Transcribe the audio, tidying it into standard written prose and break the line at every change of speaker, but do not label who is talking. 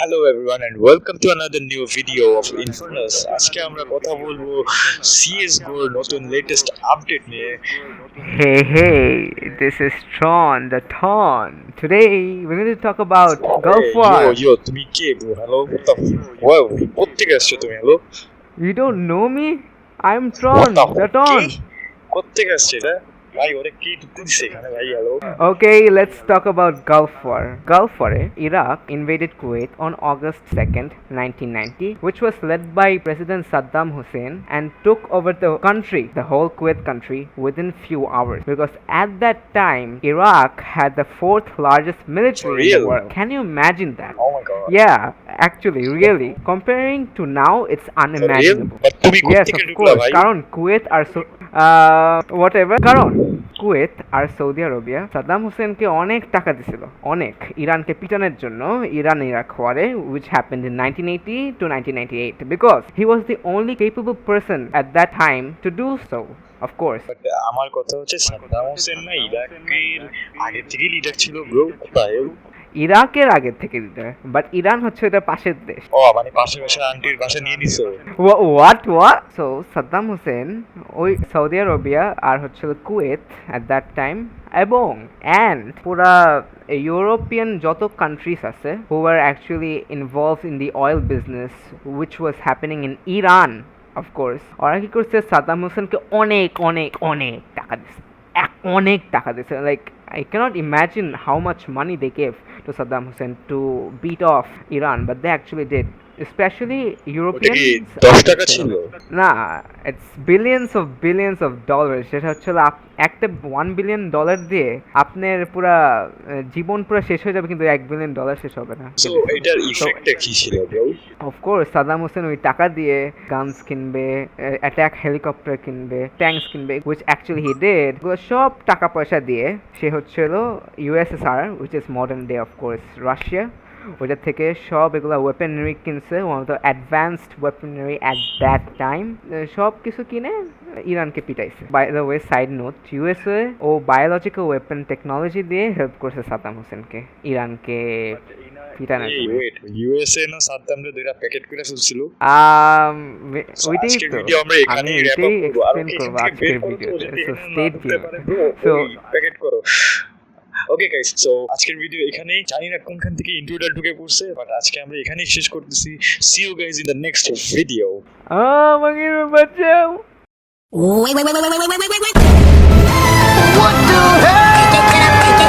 Hello everyone and welcome to another new video of Infernus. আজকে আমরা কথা বলবো CS:GO এর নতুন লেটেস্ট আপডেট নিয়ে।
Hey, this is Tron the Ton. Today we're going to talk about Gulf War.
Yo, তুমি কে bro? Hello, what the wow, কোত্থেকে আসছো তুমি? Hello?
You don't know me? I'm Tron the Ton.
কোত্থেকে আসছে এটা? ভাই ওরে কি ঢুকতে দিছে এখানে ভাই? Hello.
Okay, let's talk about Gulf War. Gulf War, Iraq invaded Kuwait on August 2nd, 1990, which was led by President Saddam Hussein and took over the country, the whole Kuwait country, within few hours. Because at that time, Iraq had the fourth largest military in the world. Can you imagine that?
Oh my god.
Yeah, actually, really. Comparing to now, it's unimaginable.
But তুমি
Yes,
কোত্থেকে
of
ঢুকলা
course.
ভাই?
কারণ Kuwait আর whatever. কারণ Kuwait আর Saudi Arabia Saddam হোসেনকে অনেক টাকা দিছিল, অনেক, ইরানকে পিটানোর জন্য ইরান ইরাক ওয়ারে, which happened in 1980 to 1998, because he was the only capable person at that time to do so. Of course.
But আমার কথা হচ্ছে সাদ্দাম হোসেন না ইরাকের আগে থেকে লিডার ছিল ব্রো। তাই
ইরাকের আগের থেকে লিডার, বাট ইরান হচ্ছে এটা পাশের দেশ।
ও মানে পাশের বাসা আন্টির বাসা নিয়ে নিছো?
হোয়াট সো সাদ্দাম হোসেন ওই সৌদি আরবিয়া আর হচ্ছিল কুয়েত অ্যাট দ্যাট টাইম, এবং অ্যান্ড পুরা ইউরোপিয়ান যত কান্ট্রিজ আছে who are actually involve in the oil business which was happening in Iran, of course ওরা কি করছে, সাদ্দাম হোসেনকে অনেক অনেক অনেক টাকা দিচ্ছে, অনেক টাকা দিচ্ছে। Like I cannot imagine how much money they gave to Saddam Hussein to beat off Iran, but they actually did. Especially Europeans.
10 টাকা ছিল
না, it's billions of dollars. যেটা হচ্ছে একটা $1 billion দিয়ে আপনার পুরা জীবন পুরো শেষ হয়ে যাবে, কিন্তু $1 billion শেষ হবে না।
সো এটার ইফেক্টটা কি ছিল ব্রো?
অফকোর্স সাদ্দাম হোসেন ওই টাকা দিয়ে গানস কিনবে, অ্যাটাক হেলিকপ্টার কিনবে, ট্যাঙ্কস কিনবে, which actually he did. সব টাকা পয়সা দিয়ে সে হচ্ছিল USSR, which is modern day of course Russia, ওইটা থেকে সব এগুলো ওয়েপেনারি কিনছে, one of the advanced weaponry at that time, সব কিছু কিনে ইরানকে পিটাইছে। By the way, side note, USA ও বায়োলজিক্যাল ওয়েপন টেকনোলজি দিয়ে হেল্প করছে সাদ্দাম হোসেনকে ইরানকে পিটানোর জন্য।
ওয়েট, ইউএসএ না সাদ্দামরে দুইটা প্যাকেট করে ফেলছিল?
ওইটাই
আজকের
তো
ভিডিও আমরা
আমি
এখানেই র‍্যাপ
এটাই
আপ করব। আর
এক্সপ্লেন করবো আজকের ভিডিওতে, so stay tuned.
So
so
packet করো। ওকে গাইস, সো আজকের ভিডিও এখানেই, জানি না কোনখান থেকে ইন্ট্রোটা ঢুকে পড়ছে, বাট আজকে আমরা এখানেই শেষ করতেছি। See you guys in the next video.
আমাকে বাঁচাও।
Wait. What the hell?